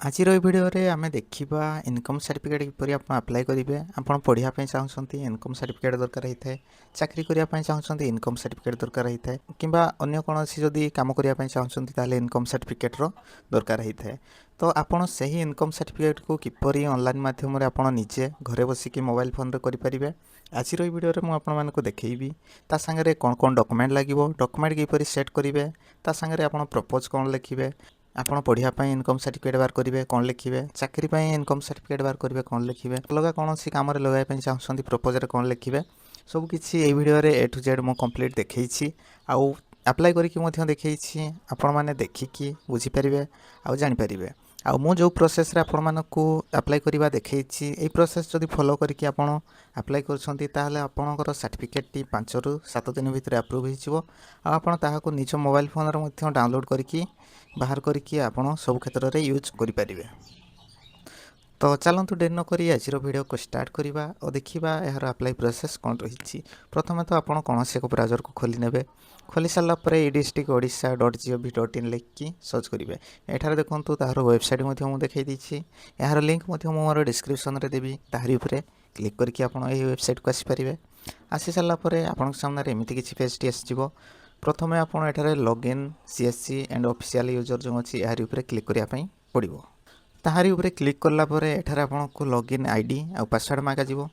आज भिडियो रे आमे देखिबा इनकम सर्टिफिकेट किपरि आपण अप्लाई करिवे। आपण पढिया पय चाहउछंती इनकम सर्टिफिकेट दरकार हिथाय, चाकरी करिया पय चाहउछंती इनकम सर्टिफिकेट दरकार हिथाय, किंबा अन्य कोनोसी जदी काम करिया पय चाहउछंती ताले इनकम सर्टिफिकेट रो दरकार हिथाय। तो आपण सही इनकम सर्टिफिकेट को किपरि ऑनलाइन माध्यम रे आपण निजे घरे बसी कि मोबाइल फोन रे करि परिबे। आज भिडियो रे मु आपण मानको देखैबी ता संगे रे कोन कोन डॉक्यूमेंट लागिवो, डॉक्यूमेंट किपरि सेट करिवे, ता संगे रे आपण प्रपोज कोन लिखिबे, आपण पढ़िया इनकम सर्टिफिकेट बार करेंगे कौन लिखिए, चाकरी इनकम सर्टिफिकेट बार करेंगे कौन लिखिए, अलग कौन सी कम लगाई चाहते प्रपोजल कौन लिखिए, सबकि ये वीडियो रे ए टू जेड मु कंप्लीट देखी आउ अप्लाई करके देखी आपण मैंने देखिकी बुझीपारे आउ जानीपारे। आ मु जो प्रोसेस रे आपण मानकू अप्लाई करवा देखी ये प्रोसेस जदि फॉलो करके आपण अप्लाई करछंती ताहले आपणकर सर्टिफिकेट टी 5 रु 7 दिन भितर अप्रूव हिजिवो। आ आपण ताहाको निज मोबाइल फोन रे मध्ये डाउनलोड करके बाहर करके आपण सब क्षेत्र रे यूज करि परिबे। तो चलतु डेर न करी आज वीडियो को स्टार्ट करवा और देखा यार अप्लाई प्रोसेस कौन रही। प्रथम तो आप कौन से ब्राउजर को खोली ने, खोली सारापर ई डिस्ट्रिक्ट ओडिशा .gov.in लिखिकी सर्च करेंगे। एठार देखो तार वेबसाइट मुझे देखी, यार लिंक मोर डिस्क्रिप्शन रे देवी, ताहरी उपरे क्लिक करके आप वेबसाइट को आसीपारे। आसी सारापर आप सामने एमती किसी पेज टी आसो। प्रथम आप login CSC and official user जो अच्छी यार उपरे क्लिक करने पड़ो। ताहारी उपरे क्लिक कला परे एठार आपको लॉगिन आईडी आ पासवर्ड मागा जिवो।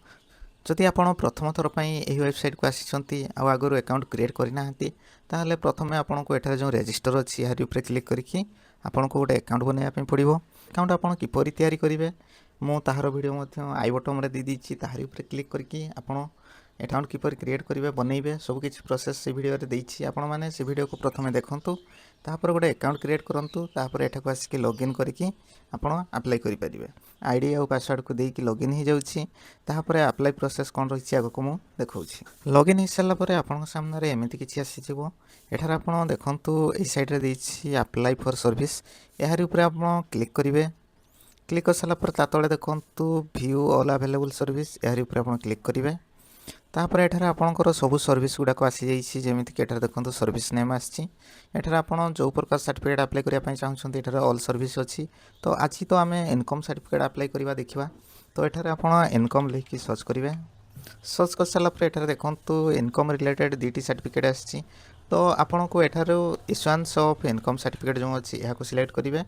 जदि आपण प्रथम थर पई एही वेबसाइट को आसीचंती आ आगरो अकाउंट क्रिएट करना हंती ताहले प्रथमे आपनको एठार जो रजिस्टर अछि यार उपरे क्लिक करके आपनको गोटे अकाउंट बनाया पई पड़िबो। अकाउंट आपण किपरि तयारी करिवे मु ताहार वीडियो मध्ये आई बटन रे दी दीची, ताहारी उपरे क्लिक करके आपण अकाउंट किपरि क्रिएट करिवे बनैबे सब किछि प्रोसेस से वीडियो रे देइछि। आपण माने से वीडियो को प्रथमे देखंतु, तापर गोटे अकाउंट क्रिएट करंतु, तापर एठा को आसिके लॉगिन करके आपण अप्लाई करि परिबे। आईडी आ पासवर्ड को देकी लॉगिन हो जाउछि। तापर अप्लाई प्रोसेस कोन रहिछि आगो को मु देखौछि। लॉगिन हो साला परे आपण सामने रे एमिति किछि आसी जिवो। एठार आपण देखंतु ए साइड रे देइछि अप्लाई फॉर सर्विस, यार ऊपर आपण क्लिक करिवे। क्लिक कर साला पर ता तळे देखंतु व्यू ऑल अवेलेबल सर्विस, यार ऊपर आपण क्लिक करिवे। तापर एठार आपणकर सबु सर्विस गुडा को आसी जाइछि, जेमिति कि एठार देखंतु सर्विस नेम आछि। एठार आपण जो प्रकार सर्टिफिकेट अप्लाई करिया पय चाहउछन्ती एठार ऑल सर्विस अछि। तो आज तो आमे इनकम सर्टिफिकेट अप्लाई करबा देखिबा। तो एठार आपण इनकम लिखि सर्च करिवे। सर्च कर साला पर एठार देखंतु इनकम रिलेटेड दीटी सर्टिफिकेट आछि। तो आपण को एठार इश्यूएंस ऑफ इनकम सर्टिफिकेट जो अछि एहा को सिलेक्ट करिवे।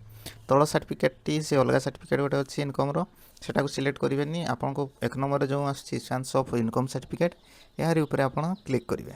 तळ सर्टिफिकेट टी से अलगा सर्टिफिकेट गोटे अछि इनकम रो, सेटा को सिलेक्ट करिवेनी। आपण को एक नंबर जो आछि इश्यूएंस ऑफ इनकम सर्टिफिकेट यार ऊपर आपण क्लिक करिवे।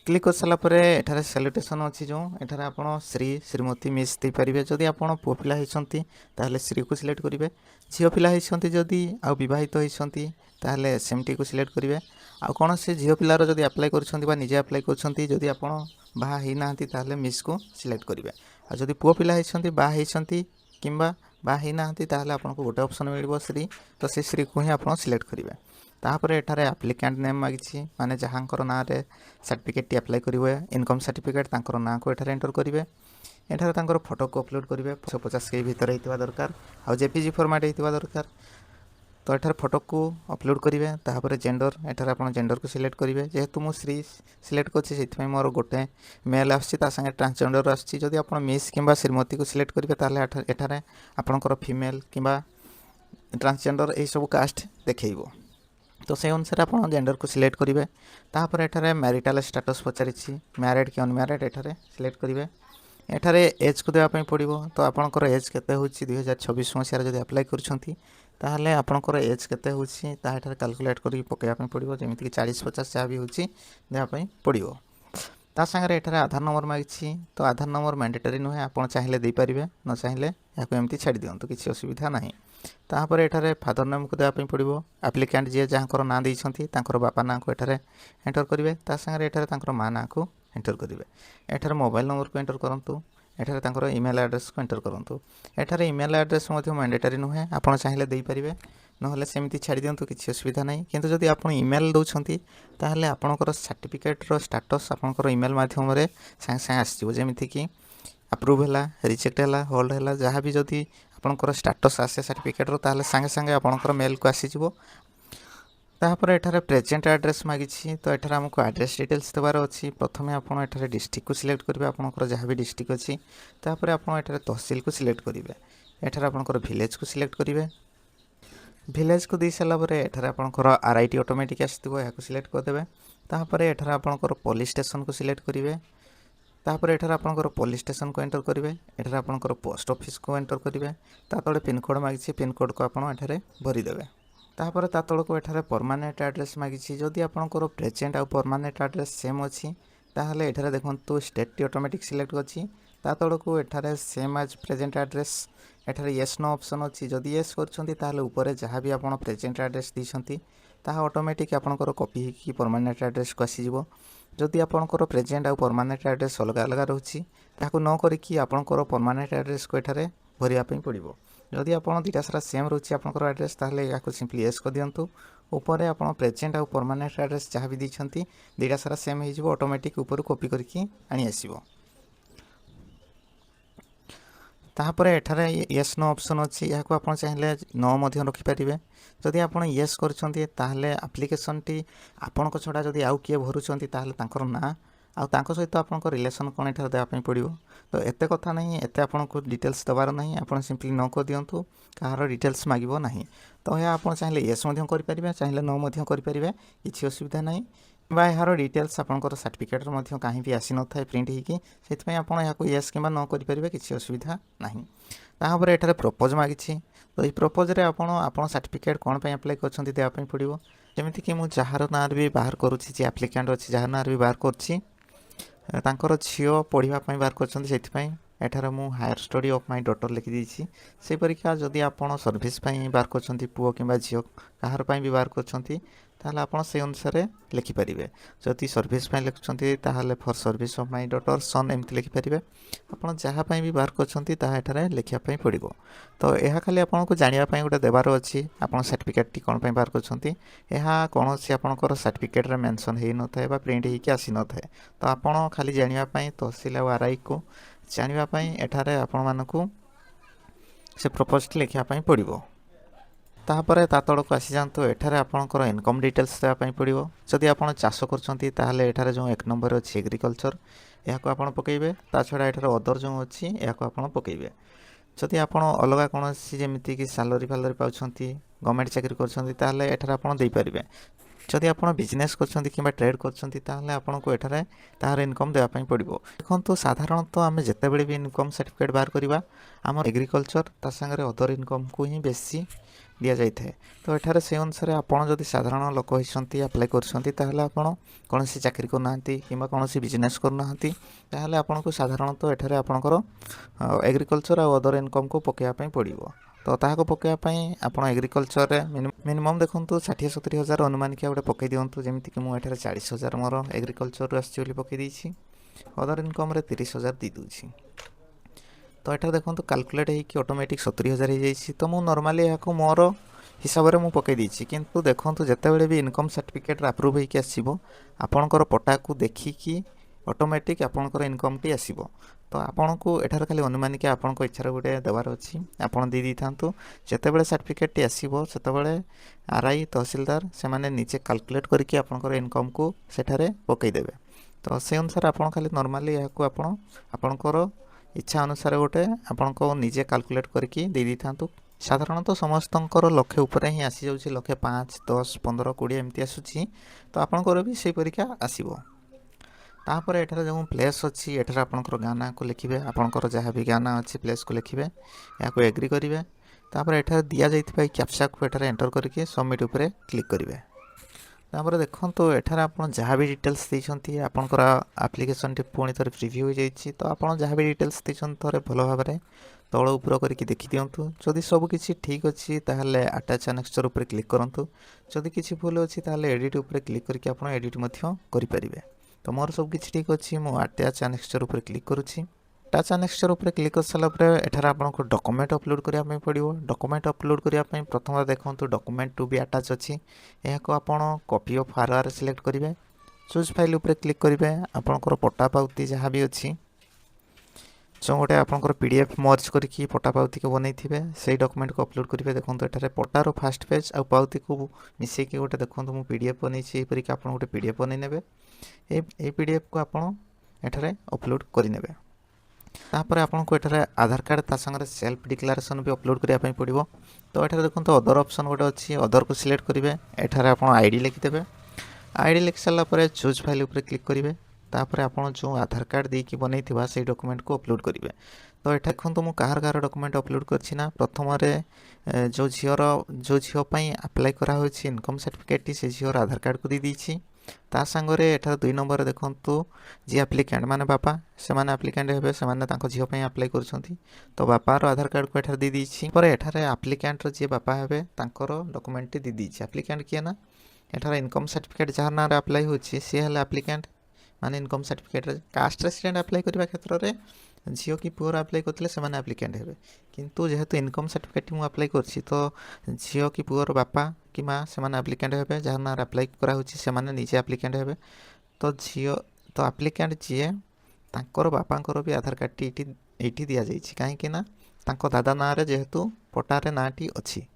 क्लिक कर साला परे एठारे सैल्यूटेशन अछि जो एठारे आपण श्री श्रीमती मिस दे परिबे। जदि आपण पुओ पिला हिसंती ताहले श्री को सिलेक्ट करिवे, झियो पिला हिसंती जदि आ विवाहित हिसंती ताहले एसएमटी को सिलेक्ट करिवे। आ कोन से झियो पिलार जदि अप्लाई करछंती बा निजे अप्लाई करछंती जदि आपण बाहा हि नाहंती ताहले मिस को सिलेक्ट करिवे। आ जदि पुओ पिला हिसंती बाहा हिसंती किंबा बाहा हि नाहंती ताहले आपण को गोटे ऑप्शन मिलबो श्री, तो से श्री को ही आपण सिलेक्ट करिवे। तापर एठारे एप्लिकेंट नेम मागिछि, माने जहांकर ना रे सर्टिफिकेट टी अप्लाई करिवे इनकम सर्टिफिकेट तांकर ना को एठारे एंटर करिवे। एठारे तांकर फोटो को अपलोड करिवे, 150 के भीतर हेतिबा दरकार आ जेपीजी फॉर्मेट हेतिबा दरकार। तो एठारे फोटो को अपलोड करिवे। तापर जेंडर एठारे आपण जेंडर को सिलेक्ट करिवे। जेहेतु मु श्री सिलेक्ट करछि सेति मोर गोटे मेल आछि, ता संगे ट्रांसजेंडर आछि। जदि आपण मिस किंबा श्रीमती को सिलेक्ट करिवे ताले एठारे आपणकर फीमेल किंबा ट्रांसजेंडर ए सब कास्ट देखैबो। तो से अनुसार आप जेंडर को सिलेक्ट करेंगे। तापर एठारे मैरिटल स्टेटस पचारि मैरिड कि अनमैरिड एठारे सिलेक्ट करेंगे। एठारे एज को देवाई पड़ो। तो आपंकर एज केते होछि 2026 मसीहार जब अप्लाई करछंती ताहले आपंकर एज केते होछि ता एठारे कैलकुलेट करके पकेया पड़ो, जेमिति कि 40-50 जहाँ भी होछि देवाई पड़ो। ता संगे एठारे आधार नंबर मागिछि। तो आधार नंबर मैंडेटरी नुहे, आप चाहिले दे पारिबे, न चाहिले याको एमती छाड़ी दियंतु, किछि असुविधा नाही। तापर एठारे फादर नेम को देवाई पड़ो। एप्लिकेंट जे जहाँकर ना देइछंती तांकर बापा ना को एठारे एंटर करिवे। ता संगे एठारे तांकर मां ना को एंटर करिवे। एठारे मोबाइल नंबर को एंटर करंतु। एठारे तांकर ईमेल एड्रेस को एंटर करंतु। एठारे ईमेल एड्रेस मध्ये मैंडेटरी नुहे, आप चाहिले दे पारिबे, नहले सेमती छाड़ी दियंतु, किछि असुविधा नाही। किंतु जदि आपण ईमेल दउछंती ताहले आपणकर सर्टिफिकेट रो स्टेटस आपणकर ईमेल माध्यम रे संग संग आसीबो, जेमिति कि अप्रूव हैला, रिजेक्ट हैला, होल्ड हैला, जहाँ भी जदि आपणकर स्टेटस आसे सर्टिफिकेट रो ताहले संगे संगे आपणकर मेल को आसी जिवो। तापर एठारे प्रेजेंट एड्रेस मागिछि तो एठारे हमको एड्रेस डिटेल्स देबार अछि। प्रथमे आपण एठारे डिस्ट्रिक्ट को सिलेक्ट करिवे आपनकर जहाँ भी डिस्ट्रिक्ट अछि। तापर आपण एठारे तहसील को सिलेक्ट करिवे। एठारे आपनकर विलेज को सिलेक्ट करिवे। विलेज को दी सारा पर एठारे आपनकर आरआईटी ऑटोमेटिक आसीथिबो या को सिलेक्ट कर देबे। तापर एठारे आपनकर पुलिस स्टेशन को सिलेक्ट करिवे। तापर एठारे आपनकर पुलिस स्टेशन को एंटर करिवे। एठारे आपनकर पोस्ट ऑफिस को एंटर करिवे। ता तळे पिन कोड मागिछि पिन कोड को आपण एठारे भरि देबे। तापर ता तळको एठारे परमानेंट एड्रेस मागिछि। जदि आपनकर प्रेजेंट आ परमानेंट एड्रेस सेम अछि ताहले एठारे देखंतु स्टेट टी ऑटोमेटिक सिलेक्ट करछि। ता तळको एठारे सेम एज प्रेजेंट एड्रेस एठारे यस नो ऑप्शन अछि। जदि यस करछंती ताहले ऊपर जहाँ भी आपण प्रेजेंट एड्रेस दिछंती ताहा ऑटोमेटिक आपनकर कॉपी हिकी परमानेंट एड्रेस को आसी जिवो। जदि आपनकर प्रेजेंट आ परमानेंट एड्रेस अलग अलग रहछि ताको न करिकि आपनकर परमानेंट एड्रेस को एठारे भरिया पई पड़िबो। जदि आपण दुटा सारा सेम रहछि आपनकर एड्रेस ताहले याको सिंपली यस कर दियंतु। ऊपर आपण प्रेजेंट आ परमानेंट एड्रेस जहाँ भी दिछंती दुटा सारा सेम हे जिवो ऑटोमेटिक ऊपर कॉपी करके आनी आसीबो। तापरे एठारे यस नो ऑप्शन अछि। याको आपण चाहिले नो मध्य रखि परिबे। जदि आपण यस करछंती ताहले एप्लिकेशन टी आपण को छोडा जदि आउ किए भरुछंती ताहले तांकर ना आ तांको सहित आपण को रिलेशन कोन एठारे देबा पई पड़िबो। तो एते कथा नहीं एते आपण को डिटेल्स दबार नहीं आपण सिंपली नो को दियंतु कहार डिटेल्स मागिबो नहीं। तो या आपण चाहिले यस मध्य करि परिबे चाहिले नो मध्य करि परिबे किछि असुविधा नहीं। बा यार डिटेल्स आपनकर सर्टिफिकेट मध्य कहीं भी आसी न थाए प्रिंट हिकी सेति आपण याको यस किबा न करि परिबे किछि असुविधा नहीं। तापर एठारे प्रपोज मागिछि। तो ई प्रपोज रे आपण सर्टिफिकेट कोन पय अप्लाई करछंती देबा पय पड़िबो। जेमिति कि मु जहार नार भी बाहर करूछि जे एप्लिकेंट अछि जहार नार भी बाहर करछि तांकर झियो पढ़िबा पय बाहर करछंती सेति पय एठारे मु higher study of my daughter लिखि दिछि। से परीक्षा जदि आपण सर्विस पय बाहर करछंती पुओ किबा झियो कहार पय भी बाहर करछंती ताहले आपण से अनुसार लिखि परिबे। जदि सर्विस पय लिखछंती ताहले for service of my daughter son एमति लिखि परिबे। आपण जहा पय भी बाहर करछंती ताहा एठारे लिखिया पय पड़िबो। तो एहा खाली आपण को जानिया पय गोटे देबार अछि आपण सर्टिफिकेट टी कोन पय बाहर करछंती एहा कोनोसी आपणकर सर्टिफिकेट रे मेंशन हेइ न थाए बा प्रिंट हेइ कि आसी न थाए। तो आपण खाली जानिया पय तहसील आ आरआई को जानिया पय एठारे आपण मानकु से प्रपोज लिखिया पय पड़िबो। तापर ता तळको आसी जानतो एठारे आपणकर इनकम डिटेल्स देबा पय पड़िबो। जदि आपण चाष करछंती ताहले एठारे जो एक नंबर अछि एग्रीकल्चर याको आपण पकेइबे। ता छडा एठारे अदर जो अछि याको आपण पकेइबे। जदि आपण अलगा कोनोसी जेमिति कि सैलरी फैलरी पाउछंती गवर्नमेंट चाकरी करछंती ताहले एठारे आपण देई परिबे। जदि आपण बिजनेस करछंती किबा ट्रेड करछंती ताहले आपण को एठारे तार इनकम देबा पय पड़िबो। देखंतु साधारणतः आमे जते बेले भी इनकम सर्टिफिकेट बाहर करिबा हमर एग्रीकल्चर ता संगे अदर इनकम को ही बेसी दिया जाय थाए। तो एठारे से अनुसार आपण जदि साधारण लोक होइसंती अप्लाई करसंती ताहले आपण कोनोसी चाकरी करनांती किबा कोनोसी बिजनेस करनांती ताहले आपण को साधारणतः एठारे आपणकर एग्रीकल्चर आ अदर इनकम को पकेया पय पड़िबो। तो ताहाको पकेया पय आपण एग्रीकल्चर रे मिनिमम देखंतु 60-70 हजार अनुमानिक गोटे पकई दियंतु। जेमिति कि मु एठारे 40 हजार मोर एग्रीकल्चर आछि बोली पकई दिछि। अदर इनकम रे 30 हजार दी दूछि। तो एठारे देखंतु कैलकुलेट हे कि ऑटोमेटिक 70 हजार हे जाइछि। तो मु नॉर्मली याको मोर हिसाब रे मु पकई दिछि। किंतु देखंतु जते बेले भी इनकम सर्टिफिकेट अप्रूव हे कि आसीबो आपणकर पटा को देखि कि ऑटोमेटिक आपणकर इनकम टी आसीबो। तो आपण को एठारे खाली अनुमानिक आपण को इच्छा गोटे देवार अछि आपण दे दी थांतु। जते बेले सर्टिफिकेट टी आसीबो सेते बेले आरआई तहसीलदार से माने नीचे कैलकुलेट करके आपणकर इनकम को सेठारे पकई देबे। तो से अनुसार आपण खाली नॉर्मली याको आपणकर इच्छा अनुसार गोटे आपण को निजे कैलकुलेट करके दे दी थांतु। साधारणतः समस्तंकर लक्ष्य ऊपर ही आसी जाउछि लक्ष्य 5, 10, 15, 20 एमती आसुछि। तो आपणकर भी सेही परीक्षा आसीबो। तापर एठारे जो प्लेस अछि एठारे आपणकर गाना को लिखिबे। आपणकर जहाँ भी गाना अछि प्लेस को लिखिबे याको एग्री करिवे। तापर एठारे दिया जाइथिबा कैप्चा को एठारे एंटर करके सबमिट ऊपर क्लिक करिवे। तापर देखंतु एठारे आपण जहाँ भी डिटेल्स दैछंती आपणकर एप्लिकेशन टी पुणी थरे प्रीव्यू हो जाइछि। तो आपण जहाँ भी डिटेल्स दैछंती थरे भलो भाबरे तळ ऊपर करके देखि दियंतु। जदि सब किछि ठीक अछि ताहले अटैच एनेक्स्चर ऊपर क्लिक करंतु। जदि किछि भूल अछि ताहले एडिट ऊपर क्लिक करके आपण एडिट मध्य करि परिबे। तो मोर सब किछि ठीक अछि मु अटैच एनेक्स्चर ऊपर क्लिक करूछि। अटैच एनेक्स्चर ऊपर क्लिक कर साला परे एठारे आपण को डॉक्यूमेंट अपलोड करिया पय पड़िबो। डॉक्यूमेंट अपलोड करिया पय प्रथम देखंतु डॉक्यूमेंट टू बी अटैच अछि। एहा को आपण कॉपी ऑफ आरआर सिलेक्ट करिवे। चूज फाइल ऊपर क्लिक करिवे। आपणकर पट्टा पाउती जहाँ भी अछि जो गोटे आपंकर पीडीएफ मर्ज करके पटा पावती को बनई थे से डॉक्यूमेंट को अपलोड करेंगे। देखो ये पटार फास्ट पेज आ पावती को मिसेक गोटे देखो मुझे पीडीएफ बनई आप गोटे पीडीएफ बनई ने ये पीडीएफ को आपठारे अपलोड करने तापर आपको ये आधार कार्ड ता संगे सेल्फ डिक्लारेशन भी अपलोड करने पड़ो। तो ये देखो अदर ऑप्शन गोटे अच्छी अदर को सिलेक्ट करेंगे। एठार आप आईडी लिखिदेवे। आईडी लिखि सारापर चूज फाइल उपर क्लिक करेंगे। तापर आप जो आधार कार्ड देकी बनई से डॉक्यूमेंट को अपलोड करेंगे। तो ये देखो मुझे कहार कहार डॉक्यूमेंट अपलोड करना प्रथम जो झीपाई आप्लाय कराई इनकम सर्टिफिकेट से झीर आधार कार्ड को दी देती। ता संगे एठार 2 नंबर देखु जी एप्लिकेंट माने बापा से माने एप्लिकेंट हे से झीपाई आप्लाय कर तो बापार आधार कार्ड को एठार दी देती। पर एठार एप्लिकेंट जी बापा हे डॉक्यूमेंट दी देती। एप्लिकेंट किए ना एठार इनकम सर्टिफिकेट जार ना आप्लाय होची सी हेले एप्लिकेंट माने income certificate cast resident apply करबा क्षेत्र में झील कि पुअर आप्लाय करते से एप्लिकेंट हे किंतु जेहेतु इनकम सर्टिफिकेट मुझे आप्लाय करछि तो झील कि पुअर बापा कि माँ से एप्लिकेंट हे जार ना आप्लाय करा निजे एप्लिकेंट हे तो झील तो एप्लिकेंट जीए तांकर बापांकर भी आधार कार्ड ये दि जाइए कहीं दादा ना जेहेतु पटारे नाटी अच्छी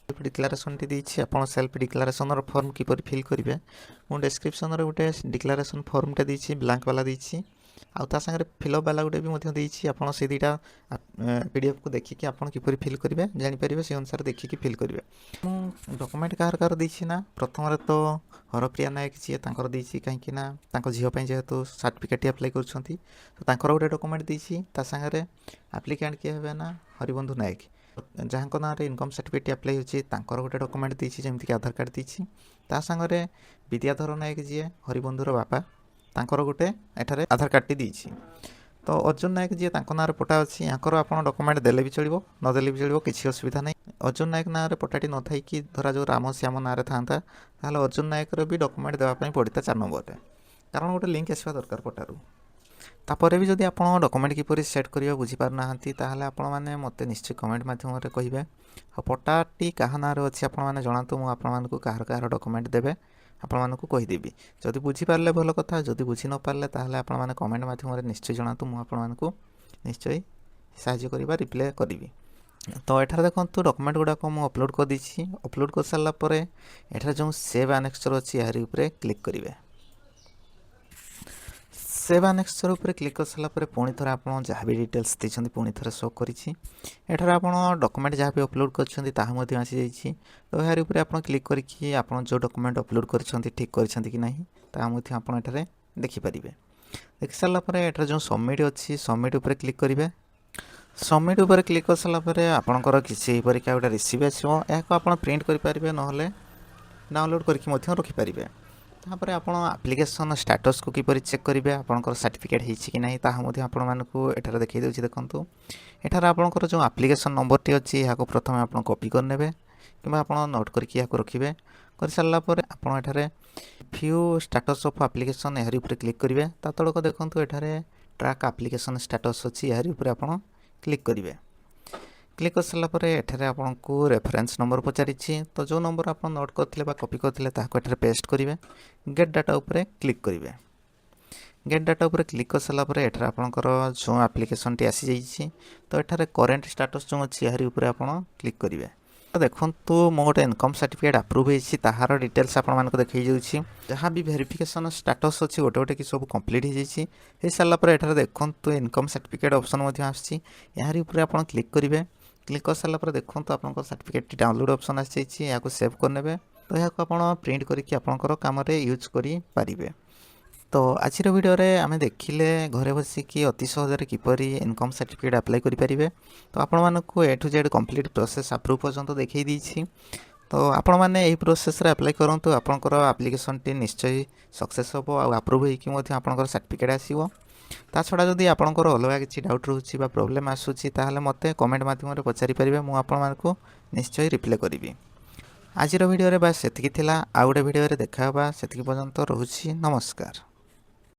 सेल्फ डिक्लारेशन टी देछि। आपण सेल्फ डिक्लारेशन फॉर्म किपर फिल करेंगे मुझे डिस्क्रिप्शन गोटे डिक्लारेशन फॉर्म टे देछि ब्लैंक वाला देछि आउ ता संगे फिलअप वाला गोटे भी देछि। आपण से दुटा पीडीएफ को देखिए आप किपर फिल करेंगे जानीपारे से अनुसार देखिए फिल करेंगे। डॉक्यूमेंट कहार कहार देछि ना प्रथम तो हरप्रिया नायक जी तांकर देछि कहीं झीपाई जेहेतु सर्टिफिकेट अप्लाई करछंती तो तांकर गोटे डॉक्यूमेंट देछि। ता संगे एप्लिकेंट किए हे ना हरिबंधु नायक जहाँ ना इनकम सर्टिफिकेट अप्लाई होची तांकर गोटे डॉक्यूमेंट देछि जेमति कि आधार कार्ड देछि। ता संगे विद्याधर नायक जी हरिबंधुर बापा तांकर गोटे एठारे आधार कार्ड टी देछि। तो अर्जुन नायक जी तांको नारे पटा अच्छी यहाँ आप डॉक्यूमेंट देले भी चलो नदेले भी चलो किसी असुविधा नहीं। अर्जुन नायक नारे पटाटी न थी कि धरा जो राम श्याम नारे था अर्जुन नायक भी डॉक्यूमेंट देवाई पड़ता 4 नंबर में कारण गोटे लिंक आसवा दरकार पटारू। तापर भी जदि आप डॉक्यूमेंट किपर सेट करिया बुझी पारना ताहले आपण माने मते निश्चय कमेंट माध्यम रे कहिबे। आ पटाटी कहा नारे अछि आपण माने जणातु मु आपण मानकु कहार कहार डॉक्यूमेंट देबे आपण मानकु कहि देबी। जदि बुझी पारले भल कथा जदि बुझी न पारले ताहले आपण माने कमेंट माध्यम रे निश्चय जणातु मु आपण मानकु निश्चय सहाय्य करिबा रिप्लाई करिबी। तो एठार देखंतु डॉक्यूमेंट गुडा को मु अपलोड कर दीछि। अपलोड कर सारला परे एठार जो सेव एनेक्सर अछि यारी ऊपर क्लिक करिवे। सेव एनेक्सर उपर क्लिक कर सारा पुणी थोड़ा आप जहाँ भी डिटेल्स देते पुणी थे शो करी एठार आप डॉक्यूमेंट जहाँ भी अपलोड कर आसी जाइए। तो यार ऊपर आप क्लिक करके आप जो डॉक्यूमेंट अपलोड कर ठीक कर नहीं तार देखिपारे। देखि सारापर एठार जो सबमिट अच्छी सबमिट उपर क्लिक करेंगे। सबमिट उपर क्लिक कर सारापर आपंकर किसी परीक्षा गोटे रिसीव आसो या प्रिंट करेंगे ना डाउनलोड करके रखिपारे। तापर आप एप्लिकेशन स्टेटस को किपर चेक करेंगे आपंकर सर्टिफिकेट होती कि नहीं एठार देखी दूसरी देखूँ। एठार आपंकर जो एप्लिकेशन नंबर टी अच्छी यहाँ प्रथम आप कॉपी करने कि आप नोट करके यहाँ रखिए। कर सारापर आप फ्यू स्टेटस ऑफ एप्लिकेशन यार ऊपर क्लिक करेंगे। ता तलक देखूँ एठार ट्रैक एप्लिकेशन स्टेटस अच्छी यार ऊपर आप क्लिक करेंगे। क्लिक कर सारापर एठार आपको रेफरेंस नंबर पचारि तो जो नंबर आप नोट करते कॉपी करते पेस्ट करेंगे। गेट डाटा उपर क्लिक करेंगे। गेट डाटा उपर क्लिक कर सारापर एठार आपंकर जो एप्लिकेशन टी आसी जाइए तो एठार करेंट स्टेटस जो अच्छी यार ऊपर आप क्लिक करेंगे। तो देखो मो गोटे इनकम सर्टिफिकेट अप्रूव होती ताहार डिटेल्स आपको देखी जाऊँगी जहाँ भी वेरिफिकेशन स्टेटस अच्छी गोटे गोटे कि सब कंप्लीट हो सारापर एठार देखो इनकम सर्टिफिकेट ऑप्शन आसी यार ऊपर आप क्लिक करेंगे। क्लिक कर सारापर देखो आप सर्टिफिकेट डाउनलोड ऑप्शन आसी जाइए सेव करने तो यहाँ आप प्रिंट करके आपंकर कम यूज करें। तो आज वीडियो रे आमे देखिले घरे बसिकी अति सहजरे किपरि इनकम सर्टिफिकेट अप्लाई करें। तो आपण मानकु A to Z complete process approve पर्यंत देखई दीछि। तो आपण माने एही प्रोसेस रे अप्लाई करंतु आपनकर एप्लिकेशन टी निश्चय सक्सेस होबो आ अप्रूव होइकी मध्ये आपनकर सर्टिफिकेट आसीबो। ता छडा जदि आपनकर अलगा किछि डाउट रहउछि बा प्रॉब्लम आसुछि ताहाले मते कमेंट माध्यम रे पचारि परिबे मु आपण मानकु निश्चय रिप्लाई करिवि। आज वीडियो रे बस सेतिकी थिला आ गोटे वीडियो रे देखा बा सेतिकी पर्यंत रहउछि नमस्कार।